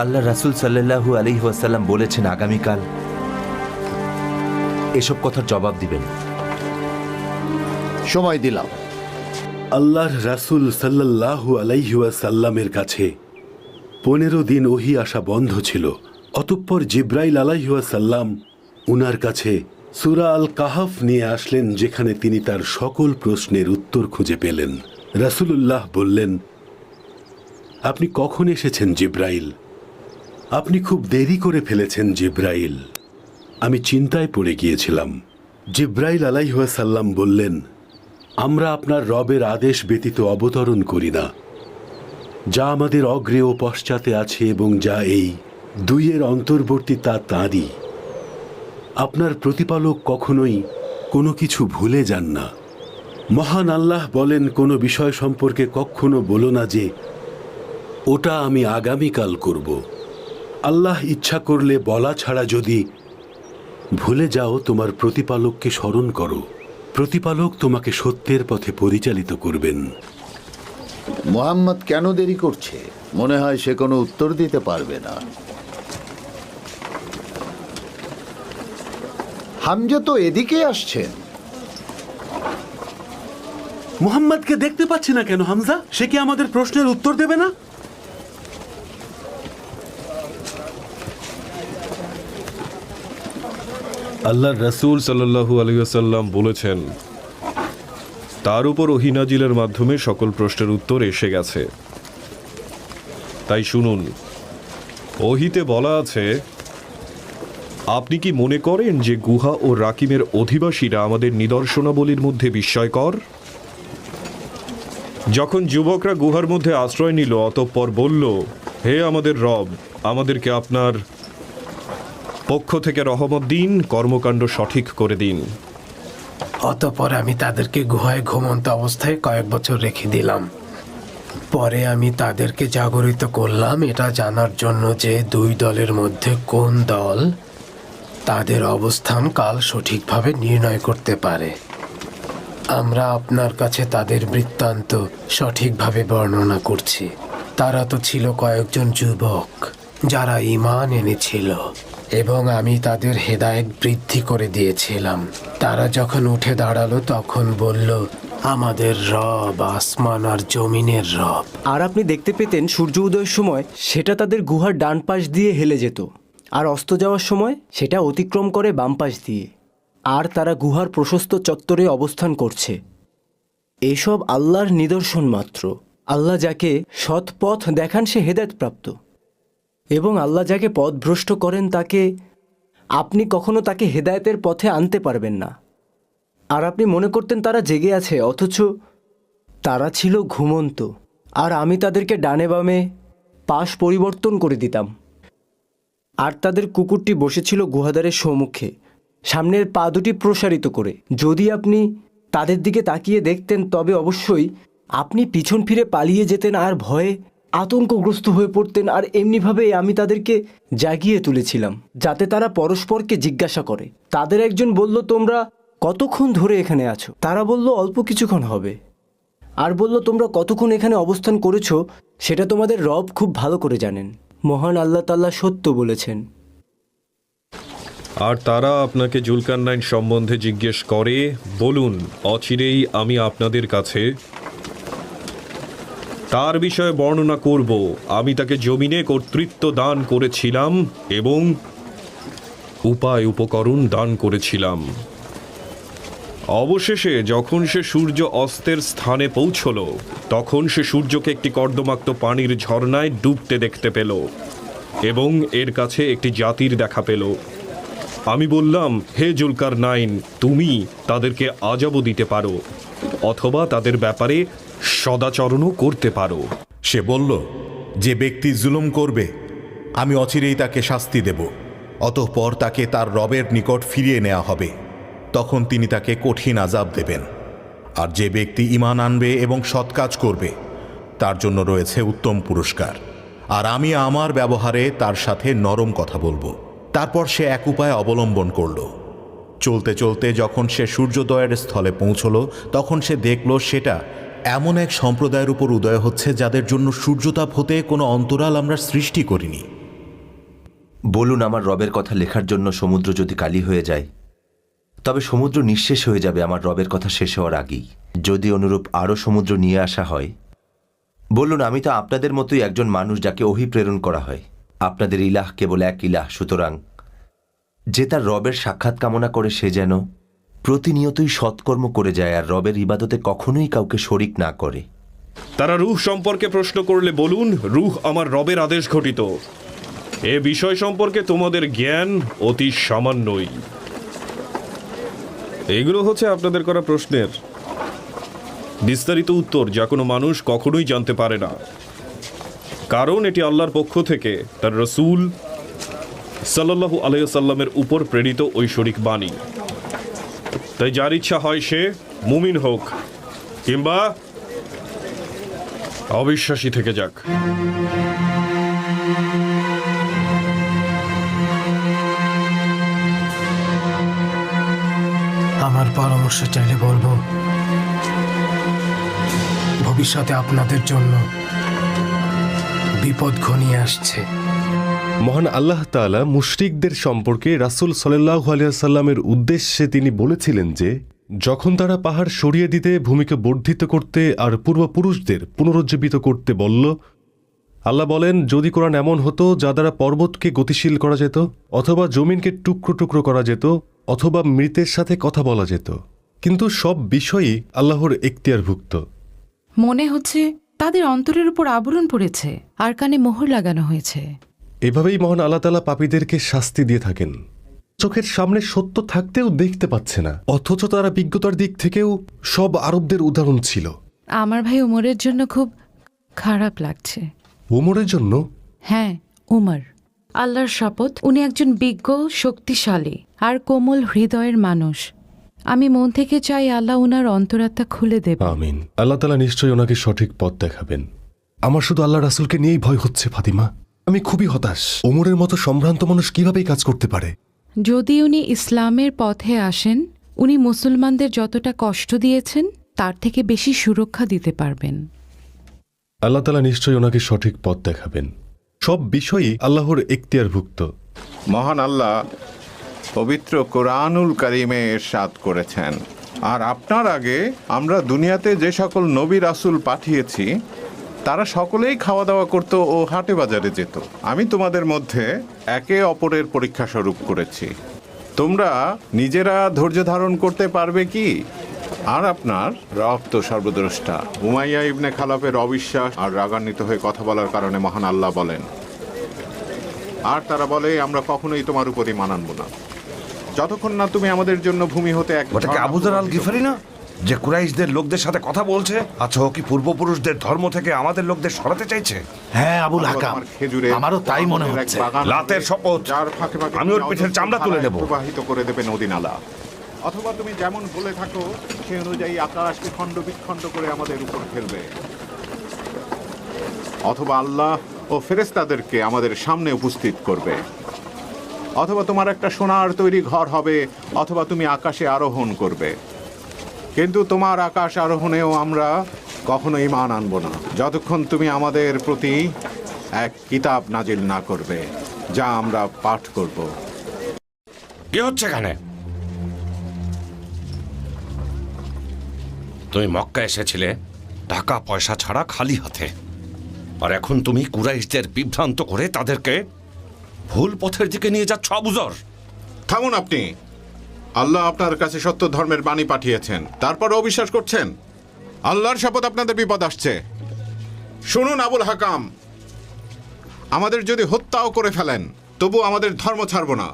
আল্লাহ রাসূল সাল্লাল্লাহু আলাইহি ওয়াসাল্লাম বলেছেন আগামীকাল এসব কথার জবাব দিবেন। সময় দিলাম। আল্লাহর রাসূল সাল্লাল্লাহু আলাইহি ওয়াসাল্লামের কাছে 15 দিন ওহী আসা বন্ধ ছিল। অতঃপর জিব্রাইল আলাইহি ওয়াসাল্লাম উনার কাছে সূরা আল কাহাফ নিয়ে আসলেন, যেখানে তিনি তার সকল প্রশ্নের উত্তর খুঁজে পেলেন। রাসূলুল্লাহ বললেন, আপনি কখন এসেছেন জিব্রাইল? আপনি খুব দেরি করে ফেলেছেন জিব্রাইল। আমি চিন্তায় পড়ে গিয়েছিলাম। জিব্রাইল আলাইহি ওয়াসাল্লাম বললেন, আমরা আপনার রবের আদেশ ব্যতীত অবতরণ করি না। যা আমাদের অগ্রে ও পশ্চাতে আছে এবং যা এই দুইয়ের অন্তর্বর্তী তা তাঁরই। আপনার প্রতিপালক কখনোই কোনো কিছু ভুলে যান না। মহান আল্লাহ বলেন, কোনো বিষয় সম্পর্কে কখনো বলো না যে ওটা আমি আগামীকাল করব। আল্লাহ ইচ্ছা করলে বলা ছাড়া যদি ভুলে যাও, তোমার প্রতিপালককে স্মরণ করো। প্রতিপালক তোমাকে সত্যের পথে পরিচালিত করবেন। মুহাম্মদ কেন দেরি করছে? মনে হয় সে কোনো উত্তর দিতে পারবে না। হামজা তো এদিকে আসছেন। মুহাম্মদকে দেখতে পাচ্ছি না কেন হামজা? সে কি আমাদের প্রশ্নের উত্তর দেবে না? আল্লাহর রাসূল সাল্লাল্লাহু আলাইহি ওয়াসাল্লাম বলেছেন, তার উপর ওহী নাজিলের মাধ্যমে সকল প্রশ্নের উত্তর এসে গেছে। তাই শুনুন, ওহীতে বলা আছে, আপনি কি মনে করেন যে গুহা ও রাকিমের অধিবাসীরা আমাদের নিদর্শনাবলীর মধ্যে বিস্ময়কর? যখন যুবকরা গুহার মধ্যে আশ্রয় নিল, অতঃপর বলল, হে আমাদের রব, আমাদেরকে আপনার পক্ষ থেকে রহমত দিন, কর্মকাণ্ড সঠিক করে দিন। অতঃপর আমি তাদেরকে গুহায় ঘুমন্ত অবস্থায় কয়েক বছর রেখে দিলাম। পরে আমি তাদেরকে জাগরিত করলাম এটা জানার জন্য যে দুই দলের মধ্যে কোন দল তাদের অবস্থান কাল সঠিকভাবে নির্ণয় করতে পারে। আমরা আপনার কাছে তাদের বৃত্তান্ত সঠিকভাবে বর্ণনা করছি। তারা তো ছিল কয়েকজন যুবক যারা ঈমান এনেছিল এবং আমি তাদের হেদায়েত বৃদ্ধি করে দিয়েছিলাম। তারা যখন উঠে দাঁড়ালো তখন বলল, আমাদের রব আসমান আর জমিনের রব। আর আপনি দেখতে পেতেন সূর্য উদয়ের সময় সেটা তাদের গুহার ডান পাশ দিয়ে হেলে যেত, আর অস্ত যাওয়ার সময় সেটা অতিক্রম করে বাম পাশ দিয়ে। আর তারা গুহার প্রশস্ত চত্বরে অবস্থান করছে। এসব আল্লাহর নিদর্শন মাত্র। আল্লাহ যাকে সৎ পথ দেখান সে হেদায়েতপ্রাপ্ত, এবং আল্লাহ যাকে পথভ্রষ্ট করেন আপনি কখনো তাকে হেদায়েতের পথে আনতে পারবেন না। আর আপনি মনে করতেন তারা জেগে আছে, অথচ তারা ছিল ঘুমন্ত। আর আমি তাদেরকে ডানে বামে পাশ পরিবর্তন করে দিতাম। আর তাদের কুকুরটি বসেছিল গুহাদ্বারের সম্মুখে, সামনের পা দুটি প্রসারিত করে। যদি আপনি তাদের দিকে তাকিয়ে দেখতেন তবে অবশ্যই আপনি পিছন ফিরে পালিয়ে যেতেন আর ভয়ে আতঙ্কগ্রস্ত হয়ে পড়তেন। আর এমনিভাবেই আমি তাদেরকে জাগিয়ে তুলেছিলাম যাতে তারা পরস্পরকে জিজ্ঞাসা করে। তাদের একজন বলল, তোমরা কতক্ষণ ধরে এখানে আছো? তারা বলল, অল্প কিছুক্ষণ হবে। আর বলল, তোমরা কতক্ষণ এখানে অবস্থান করেছো সেটা তোমাদের রব খুব ভালো করে জানেন। মহান আল্লাহ তাআলা সত্য বলেছেন। আর তারা আপনাকে জুলকারনাইন সম্বন্ধে জিজ্ঞেস করে, বলুন, অচিরেই আমি আপনাদের কাছে তার বিষয়ে বর্ণনা করব। আমি তাকে জমিনে কর্তৃত্ব দান করেছিলাম এবং উপায় উপকরণ দান করেছিলাম। অবশেষে যখন সে সূর্য অস্তের স্থানে পৌঁছল, তখন সে সূর্যকে একটি কর্দমাক্ত পানির ঝর্ণায় ডুবতে দেখতে পেল এবং এর কাছে একটি জাতির দেখা পেল। আমি বললাম, হে জুলকারনাইন, তুমি তাদেরকে আযাবও দিতে পারো অথবা তাদের ব্যাপারে সদাচরণও করতে পারো। সে বলল, যে ব্যক্তি জুলুম করবে আমি অচিরেই তাকে শাস্তি দেব। অতঃপর তাকে তার রবের নিকট ফিরিয়ে নেওয়া হবে, তখন তিনি তাকে কঠিন আযাব দেবেন। আর যে ব্যক্তি ঈমান আনবে এবং সৎ কাজ করবে তার জন্য রয়েছে উত্তম পুরস্কার। আর আমি আমার ব্যবহারে তার সাথে নরম কথা বলবো। তারপর সে এক উপায় অবলম্বন করল। চলতে চলতে যখন সে সূর্যোদয়ের স্থলে পৌঁছল, তখন সে দেখল সেটা এমন এক সম্প্রদায়ের উপর উদয় হচ্ছে যাদের জন্য সূর্যতাপ হতে কোনো অন্তরাল আমরা সৃষ্টি করিনি। বলুন, আমার রবের কথা লেখার জন্য সমুদ্র যদি কালি হয়ে যায়, তবে সমুদ্র নিঃশেষ হয়ে যাবে আমার রবের কথা শেষ হওয়ার আগেই। যদি অনুরূপ আরও সমুদ্র নিয়ে আসা হয়, বলুন, আমি তো আপনাদের মতোই একজন মানুষ যাকে ওহী প্রেরণ করা হয়। আপনাদের ইলাহ কেবল এক ইলাহ, সুতরাং যে তার রবের সাক্ষাৎ কামনা করে সে যেন প্রতিনিয়তই সৎকর্ম করে যায় আর রবের ইবাদতে কখনোই কাউকে শরিক না করে। তারা রূহ সম্পর্কে প্রশ্ন করলে বলুন, রূহ আমার রবের আদেশ ঘটিত। এ বিষয় সম্পর্কে তোমাদের জ্ঞান অতি সামান্যই। এগুলো হচ্ছে আপনাদের করা প্রশ্নের বিস্তারিত উত্তর, যা কোনো মানুষ কখনোই জানতে পারে না, কারণ এটি আল্লাহর পক্ষ থেকে তার রসূল সাল্লাল্লাহু আলাইহি ওয়াসাল্লামের উপর প্রেরিত ঐশ্বরিক বাণী। তাই যার ইচ্ছা হয় সে মুমিন হোক কিংবা অবিশ্বাসী থেকে যাক। আমার পরামর্শ চাইলে বলবো, ভবিষ্যতে আপনাদের জন্য বিপদ ঘনিয়ে আসছে। মহান আল্লাহ তাআলা মুশরিকদের সম্পর্কে রাসূল সাল্লাল্লাহু আলাইহি ওয়াসাল্লামের উদ্দেশ্যে তিনি বলেছিলেন যে যখন তারা পাহাড় সরিয়ে দিতে, ভূমিকে বর্ধিত করতে আর পূর্বপুরুষদের পুনরুজ্জীবিত করতে বলল, আল্লাহ বলেন, যদি কোরআন এমন হতো যা দ্বারা পর্বতকে গতিশীল করা যেত, অথবা জমিনকে টুকরো টুকরো করা যেত, অথবা মৃতের সাথে কথা বলা যেত, কিন্তু সব বিষয়ই আল্লাহর এখতিয়ারভুক্ত। মনে হচ্ছে তাদের অন্তরের উপর আবরণ পড়েছে আর কানে মোহর লাগানো হয়েছে। এভাবেই মহান আল্লাহ তাআলা পাপীদেরকে শাস্তি দিয়ে থাকেন। চোখের সামনে সত্য থাকতেও দেখতে পাচ্ছে না, অথচ তারা বিজ্ঞতার দিক থেকেও সব আরবদের উদাহরণ ছিল। আমার ভাই উমরের জন্য খুব খারাপ লাগছে। ওমরের জন্য? হ্যাঁ, উমর। আল্লাহর শপথ, উনি একজন বিজ্ঞ, শক্তিশালী আর কোমল হৃদয়ের মানুষ। আমি মন থেকে চাই আল্লাহ উনার অন্তরাত্মা খুলে দেব। আমিন। আল্লাহ তাআলা নিশ্চয়ই ওনাকে সঠিক পথ দেখাবেন। আমার শুধু আল্লাহ রাসূলকে নিয়েই ভয় হচ্ছে ফাতিমা। আমি খুবই হতাশ। ওমরের মতো সম্ভ্রান্ত মানুষ কিভাবেই কাজ করতে পারে? যদি উনি ইসলামের পথে আসেন, উনি মুসলমানদের যতটা কষ্ট দিয়েছেন তার থেকে বেশি সুরক্ষা দিতে পারবেন। আল্লাহ তাআলা নিশ্চয়ই ওনাকে সঠিক পথ দেখাবেন। সব বিষয়ই আল্লাহর এখতিয়ারভুক্ত। মহান আল্লাহ পবিত্র কোরআনুল কারিমে ইরশাদ করেছেন, আর আপনার আগে আমরা দুনিয়াতে যে সকল নবী রাসূল পাঠিয়েছি তারা সকলেই খাওয়া দাওয়া করত ও হাটে বাজারে যেত। আমি তোমাদের মধ্যে একে অপরের পরীক্ষা স্বরূপ করেছি। তোমরা নিজেরা ধৈর্য ধারণ করতে পারবে কি? আর আপনার রব তো সর্বদ্রষ্টা। উমাইয়া ইবনে খালাফের অবিশ্বাস আর রাগান্বিত হয়ে কথা বলার কারণে মহান আল্লাহ বলেন, আর তারা বলে, আমরা কখনোই তোমার উপর ঈমান আনব না যতক্ষণ না তুমি আমাদের জন্য ভূমি হতে এক। ওটা কি আবু যার আল গিফারি না, যে কুরাইশদের লোকদের সাথে কথা বলছে? আচ্ছা, ও কি পূর্বপুরুষদের ধর্ম থেকে আমাদের লোকদের সরাতে চাইছে? হ্যাঁ আবুল হাকাম, আমারও তাই মনে হচ্ছে। লাতের শপথ, আমি ওর পিঠের চামড়া তুলে নেব। প্রবাহিত করে দেবে নদী নালা, অথবা তুমি যেমন বলে থাকো সে অনুযায়ী আকাশকে খণ্ড বিখণ্ড করে আমাদের উপর ফেলবে, অথবা আল্লাহ ও ফেরেশতাদেরকে আমাদের সামনে উপস্থিত করবে, অথবা তোমার একটা সোনার তৈরি ঘর হবে, অথবা তুমি আকাশে আরোহণ করবে। কিন্তু তোমার আকাশ আরোহণেও আমরা কখনো ঈমান আনব না যতক্ষণ তুমি আমাদের প্রতি এক কিতাব নাজিল না করবে যা আমরা পাঠ করব। কি হচ্ছে এখানে? তুমি মক্কা এসেছিলে টাকা পয়সা ছাড়া খালি হাতে, আর এখন তুমি কুরাইশদের বিভ্রান্ত করে তাদেরকে ভুল পথের দিকে নিয়ে যাচ্ছ। আবু যর, থামুন আপনি। আল্লাহ আপনার কাছে সত্য ধর্মের বাণী পাঠিয়েছেন, তারপর অবিশ্বাস করছেন। আল্লাহর শপথ, আপনাদের বিপদ আসছে। শুনুন আবুল হাকাম, আমাদের যদি হত্যাও করে ফেলেন তবু আমাদের ধর্ম ছাড়ব না।